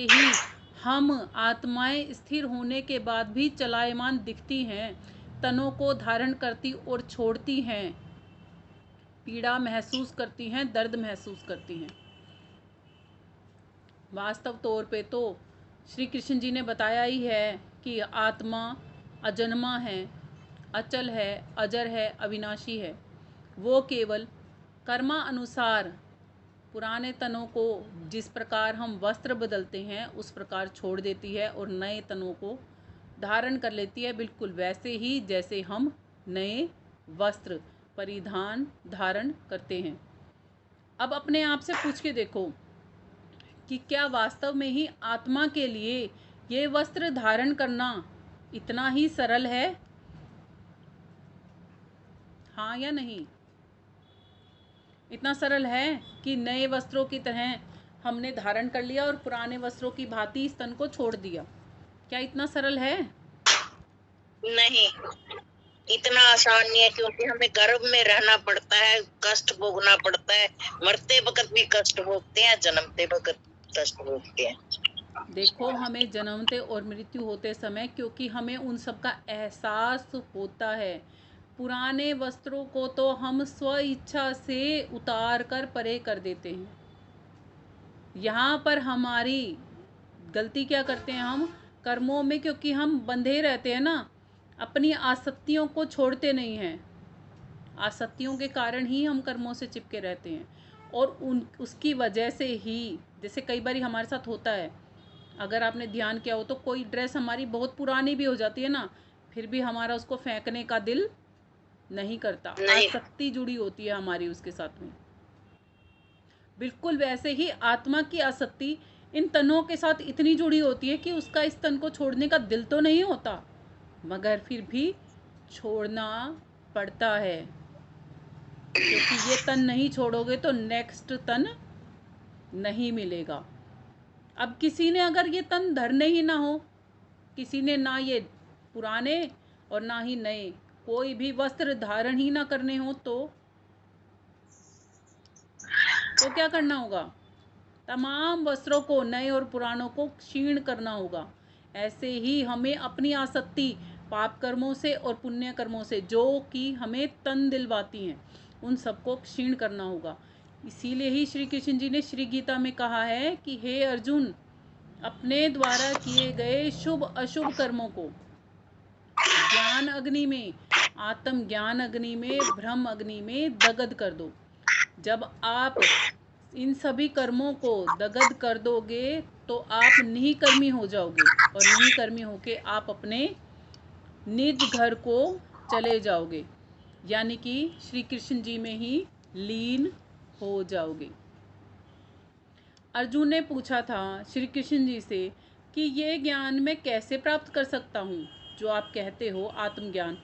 ही हम आत्माएं स्थिर होने के बाद भी चलायमान दिखती हैं, तनों को धारण करती और छोड़ती हैं, पीड़ा महसूस करती हैं, दर्द महसूस करती हैं। वास्तव तौर पे तो श्री कृष्ण जी ने बताया ही है कि आत्मा अजन्मा है, अचल है, अजर है, अविनाशी है। वो केवल कर्मा अनुसार पुराने तनों को जिस प्रकार हम वस्त्र बदलते हैं उस प्रकार छोड़ देती है और नए तनों को धारण कर लेती है, बिल्कुल वैसे ही जैसे हम नए वस्त्र परिधान धारण करते हैं। अब अपने आप से पूछ के देखो कि क्या वास्तव में ही आत्मा के लिए ये वस्त्र धारण करना इतना ही सरल है? हाँ या नहीं? इतना सरल है कि नए वस्त्रों की तरह हमने धारण कर लिया और पुराने वस्त्रों की भांति इस तन को छोड़ दिया? क्या इतना सरल है? नहीं, इतना आसान नहीं है, क्योंकि हमें गर्भ में रहना पड़ता है, कष्ट भोगना पड़ता है। मरते वक्त भी कष्ट भोगते हैं, जन्मते वक्त कष्ट भोगते हैं। देखो, हमें जन्मते और मृत्यु होते समय क्योंकि हमें उन सब का एहसास होता है। पुराने वस्त्रों को तो हम स्व इच्छा से उतार कर परे कर देते हैं। यहाँ पर हमारी गलती क्या करते हैं हम कर्मों में, क्योंकि हम बंधे रहते हैं ना, अपनी आसक्तियों को छोड़ते नहीं हैं। आसक्तियों के कारण ही हम कर्मों से चिपके रहते हैं और उसकी वजह से ही, जैसे कई बार हमारे साथ होता है, अगर आपने ध्यान किया हो तो कोई ड्रेस हमारी बहुत पुरानी भी हो जाती है ना, फिर भी हमारा उसको फेंकने का दिल नहीं करता। आसक्ति जुड़ी होती है हमारी उसके साथ में। बिल्कुल वैसे ही आत्मा की आसक्ति इन तनों के साथ इतनी जुड़ी होती है कि उसका इस तन को छोड़ने का दिल तो नहीं होता, मगर फिर भी छोड़ना पड़ता है, क्योंकि ये तन नहीं छोड़ोगे तो नेक्स्ट तन नहीं मिलेगा। अब किसी ने अगर ये तन धरने ही ना हो, किसी ने ना ये पुराने और ना ही नए कोई भी वस्त्र धारण ही ना करने हो, तो क्या करना होगा? तमाम वस्त्रों को, नए और पुरानों को क्षीण करना होगा। ऐसे ही हमें अपनी आसक्ति पाप कर्मों से और पुण्य कर्मों से जो कि हमें तन दिलवाती हैं, उन सबको क्षीण करना होगा। इसीलिए ही श्री कृष्ण जी ने श्री गीता में कहा है कि हे अर्जुन, अपने द्वारा किए गए शुभ अशुभ कर्मों को ज्ञान अग्नि में, आत्म ज्ञान अग्नि में, ब्रह्म अग्नि में दगद कर दो। जब आप इन सभी कर्मों को दगद कर दोगे तो आप निःकर्मी हो जाओगे और निःकर्मी होके आप अपने निज घर को चले जाओगे, यानी कि श्री कृष्ण जी में ही लीन हो जाओगे। अर्जुन ने पूछा था श्री कृष्ण जी से कि ये ज्ञान मैं कैसे प्राप्त कर सकता हूँ जो आप कहते हो आत्मज्ञान।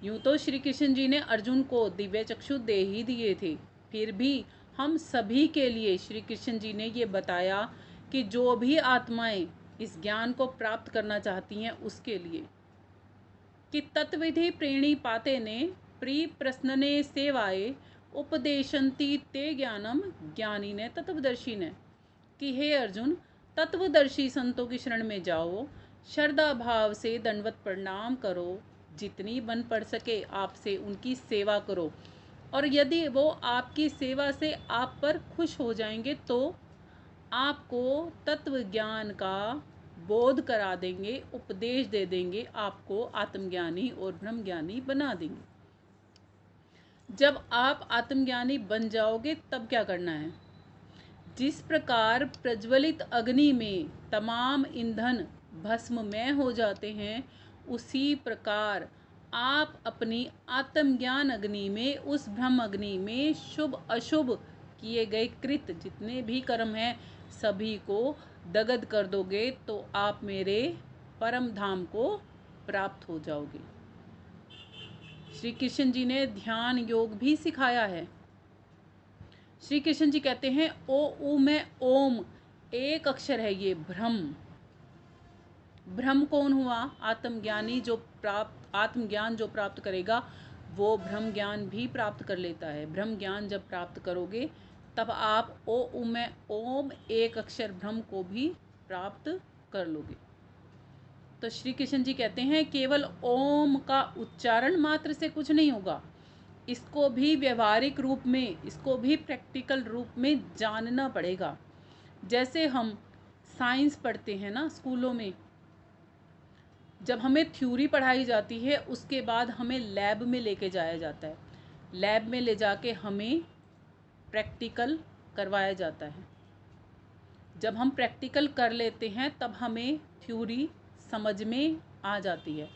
यूँ तो श्री कृष्ण जी ने अर्जुन को दिव्य चक्षु दे ही दिए थे, फिर भी हम सभी के लिए श्री कृष्ण जी ने ये बताया कि जो भी आत्माएं इस ज्ञान को प्राप्त करना चाहती हैं उसके लिए, कि तत्विधि प्रेणी पाते ने प्री प्रश्नने सेवाए उपदेशंती ते ज्ञानम ज्ञानी ने तत्वदर्शी ने, कि हे अर्जुन, तत्वदर्शी संतों की शरण में जाओ, श्रद्धा भाव से दंडवत प्रणाम करो, जितनी बन पड़ सके आपसे उनकी सेवा करो, और यदि वो आपकी सेवा से आप पर खुश हो जाएंगे तो आपको तत्व ज्ञान का बोध करा देंगे, उपदेश दे देंगे, आपको आत्मज्ञानी और ब्रह्मज्ञानी बना देंगे। जब आप आत्मज्ञानी बन जाओगे तब क्या करना है? जिस प्रकार प्रज्वलित अग्नि में तमाम ईंधन भस्ममय हो जाते हैं, उसी प्रकार आप अपनी आत्मज्ञान अग्नि में, उस ब्रह्म अग्नि में शुभ अशुभ किए गए कृत जितने भी कर्म हैं सभी को दगद कर दोगे तो आप मेरे परम धाम को प्राप्त हो जाओगे। श्री कृष्ण जी ने ध्यान योग भी सिखाया है। श्री कृष्ण जी कहते हैं ओ ऊ में ओम एक अक्षर है, ये ब्रह्म। ब्रह्म कौन हुआ? आत्मज्ञानी जो प्राप्त आत्मज्ञान जो प्राप्त करेगा वो ब्रह्म ज्ञान भी प्राप्त कर लेता है। ब्रह्म ज्ञान जब प्राप्त करोगे तब आप ओ ऊ में ओम एक अक्षर ब्रह्म को भी प्राप्त कर लोगे। तो श्री कृष्ण जी कहते हैं केवल ओम का उच्चारण मात्र से कुछ नहीं होगा, इसको भी व्यवहारिक रूप में, इसको भी प्रैक्टिकल रूप में जानना पड़ेगा। जैसे हम साइंस पढ़ते हैं ना स्कूलों में, जब हमें थ्योरी पढ़ाई जाती है उसके बाद हमें लैब में लेके जाया जाता है, लैब में ले जाके हमें प्रैक्टिकल करवाया जाता है। जब हम प्रैक्टिकल कर लेते हैं तब हमें थ्योरी समझ में आ जाती है।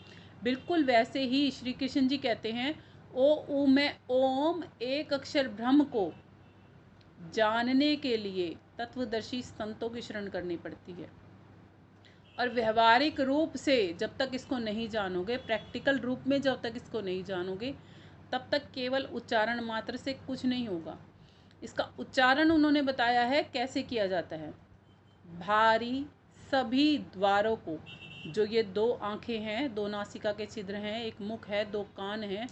बिल्कुल वैसे ही श्री कृष्ण जी कहते हैं ओ ऊ में ओम एक अक्षर ब्रह्म को जानने के लिए तत्वदर्शी संतों की शरण करनी पड़ती है। और व्यवहारिक रूप से जब तक इसको नहीं जानोगे, प्रैक्टिकल रूप में जब तक इसको नहीं जानोगे, तब तक केवल उच्चारण मात्र से कुछ नहीं होगा। इसका उच्चारण उन्होंने बताया है कैसे किया जाता है। भारी सभी द्वारों को, जो ये 2 आँखें हैं, 2 नासिका के छिद्र हैं, एक मुख है, 2 कान हैं,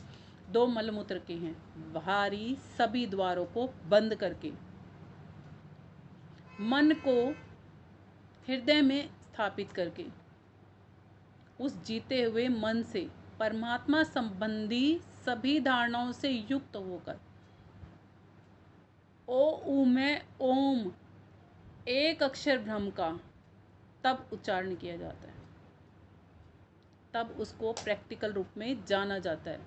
2 मलमूत्र के हैं, भारी सभी द्वारों को बंद करके मन को हृदय में स्थापित करके उस जीते हुए मन से परमात्मा संबंधी सभी धारणाओं से युक्त होकर ओ ऊ में ओम एक अक्षर ब्रह्म का तब उच्चारण किया जाता है, तब उसको प्रैक्टिकल रूप में जाना जाता है।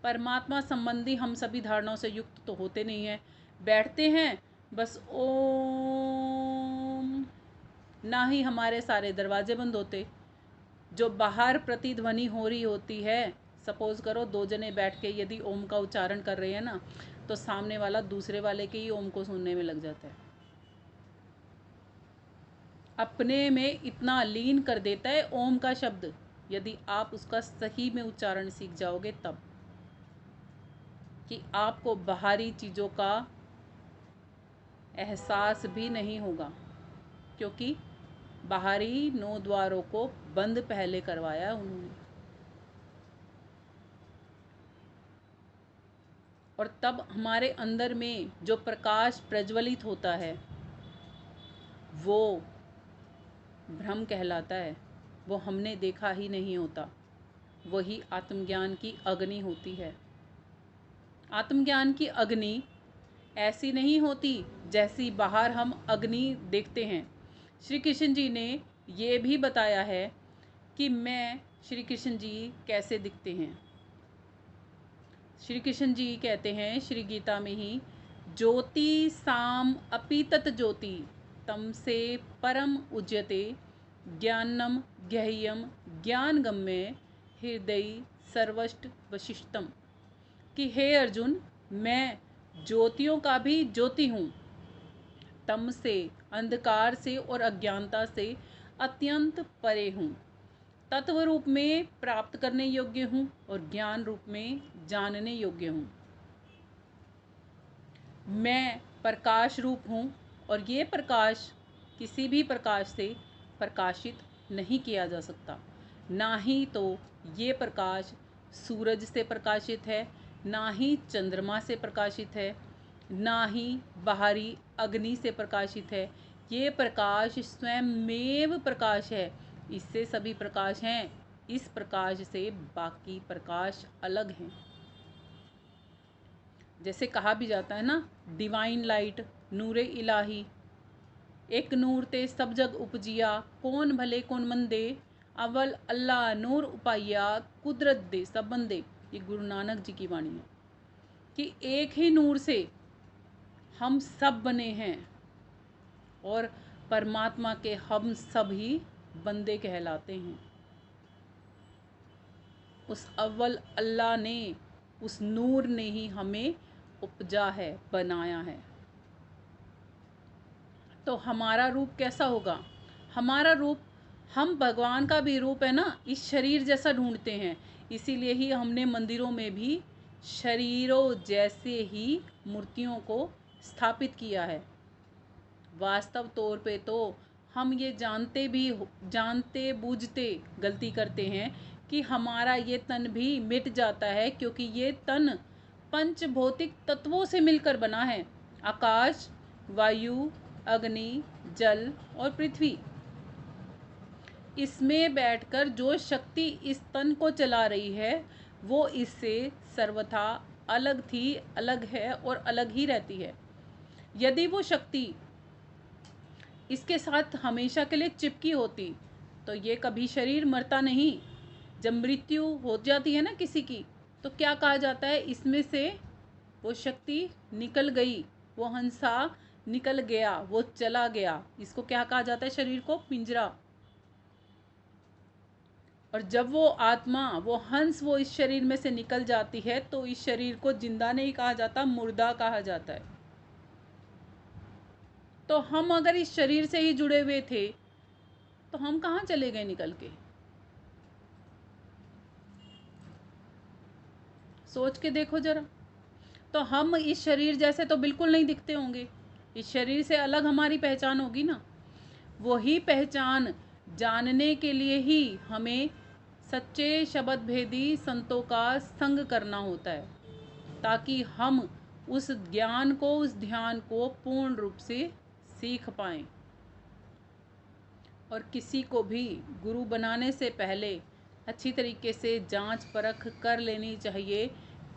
परमात्मा संबंधी हम सभी धारणाओं से युक्त तो होते नहीं हैं, बैठते हैं बस ओम, ना ही हमारे सारे दरवाजे बंद होते। जो बाहर प्रतिध्वनि हो रही होती है, सपोज करो 2 जने बैठ के यदि ओम का उच्चारण कर रहे हैं ना, तो सामने वाला दूसरे वाले के ही ओम को सुनने में लग जाता है, अपने में इतना लीन कर देता है ओम का शब्द। यदि आप उसका सही में उच्चारण सीख जाओगे तब, कि आपको बाहरी चीज़ों का एहसास भी नहीं होगा, क्योंकि बाहरी 9 द्वारों को बंद पहले करवाया उन्होंने। और तब हमारे अंदर में जो प्रकाश प्रज्वलित होता है वो ब्रह्म कहलाता है, वो हमने देखा ही नहीं होता, वही आत्मज्ञान की अग्नि होती है। आत्मज्ञान की अग्नि ऐसी नहीं होती जैसी बाहर हम अग्नि देखते हैं। श्री कृष्ण जी ने ये भी बताया है कि मैं श्री कृष्ण जी कैसे दिखते हैं। श्री कृष्ण जी कहते हैं श्री गीता में ही, ज्योति साम अपि तत् ज्योति तम से परम उज्यते ज्ञानम ज्ञेयम ज्ञानगम्य हृदय सर्वष्ट वशिष्ठम, कि हे अर्जुन, मैं ज्योतियों का भी ज्योति हूँ, तम से, अंधकार से और अज्ञानता से अत्यंत परे हूँ, तत्व रूप में प्राप्त करने योग्य हूँ और ज्ञान रूप में जानने योग्य हूँ। मैं प्रकाश रूप हूँ और ये प्रकाश किसी भी प्रकाश से प्रकाशित नहीं किया जा सकता। ना ही तो ये प्रकाश सूरज से प्रकाशित है, ना ही चंद्रमा से प्रकाशित है, ना ही बाहरी अग्नि से प्रकाशित है। ये प्रकाश स्वयंमेव प्रकाश है, इससे सभी प्रकाश हैं, इस प्रकाश से बाकी प्रकाश अलग हैं। जैसे कहा भी जाता है ना, डिवाइन लाइट, नूरे इलाही, एक नूर ते सब जग उपजिया, कौन भले कौन मंदे, अव्वल अल्लाह नूर उपाया, कुदरत दे सब बंदे। ये गुरु नानक जी की वाणी है कि एक ही नूर से हम सब बने हैं और परमात्मा के हम सब ही बंदे कहलाते हैं। उस अव्वल अल्लाह ने, उस नूर ने ही हमें उपजा है, बनाया है। तो हमारा रूप कैसा होगा? हमारा रूप, हम भगवान का भी रूप है ना, इस शरीर जैसा ढूंढते हैं, इसीलिए ही हमने मंदिरों में भी शरीरों जैसे ही मूर्तियों को स्थापित किया है। वास्तव तौर पे तो हम ये जानते बूझते गलती करते हैं कि हमारा ये तन भी मिट जाता है, क्योंकि ये तन पंच भौतिक तत्वों से मिलकर बना है। आकाश, वायु, अग्नि, जल और पृथ्वी। इसमें बैठकर जो शक्ति इस तन को चला रही है वो इससे सर्वथा अलग थी, अलग है और अलग ही रहती है। यदि वो शक्ति इसके साथ हमेशा के लिए चिपकी होती तो ये कभी शरीर मरता नहीं। जब मृत्यु हो जाती है ना किसी की, तो क्या कहा जाता है, इसमें से वो शक्ति निकल गई, वो हंसा निकल गया, वो चला गया। इसको क्या कहा जाता है, शरीर को पिंजरा। और जब वो आत्मा, वो हंस, वो इस शरीर में से निकल जाती है तो इस शरीर को जिंदा नहीं कहा जाता, मुर्दा कहा जाता है। तो हम अगर इस शरीर से ही जुड़े हुए थे तो हम कहाँ चले गए निकल के? सोच के देखो जरा। तो हम इस शरीर जैसे तो बिल्कुल नहीं दिखते होंगे, इस शरीर से अलग हमारी पहचान होगी ना। वही पहचान जानने के लिए ही हमें सच्चे शब्द भेदी संतों का संग करना होता है, ताकि हम उस ज्ञान को, उस ध्यान को पूर्ण रूप से सीख पाएं। और किसी को भी गुरु बनाने से पहले अच्छी तरीके से जांच परख कर लेनी चाहिए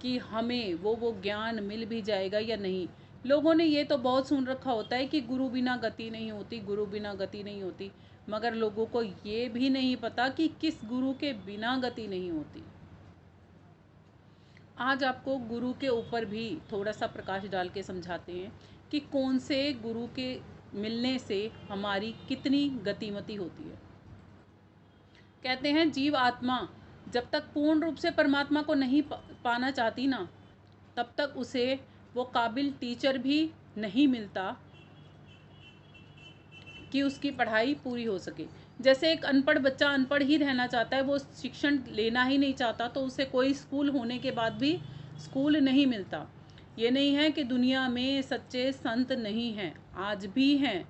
कि हमें वो ज्ञान मिल भी जाएगा या नहीं। लोगों ने ये तो बहुत सुन रखा होता है कि गुरु बिना गति नहीं होती, गुरु बिना गति नहीं होती, मगर लोगों को ये भी नहीं पता कि किस गुरु के बिना गति नहीं होती। आज आपको गुरु के ऊपर भी थोड़ा सा प्रकाश डाल के समझाते हैं कि कौन से गुरु के मिलने से हमारी कितनी गतिमति होती है। कहते हैं जीव आत्मा जब तक पूर्ण रूप से परमात्मा को नहीं पाना चाहती ना, तब तक उसे वो काबिल टीचर भी नहीं मिलता कि उसकी पढ़ाई पूरी हो सके। जैसे एक अनपढ़ बच्चा अनपढ़ ही रहना चाहता है, वो शिक्षण लेना ही नहीं चाहता, तो उसे कोई स्कूल होने के बाद भी स्कूल नहीं मिलता। ये नहीं है कि दुनिया में सच्चे संत नहीं हैं, आज भी हैं,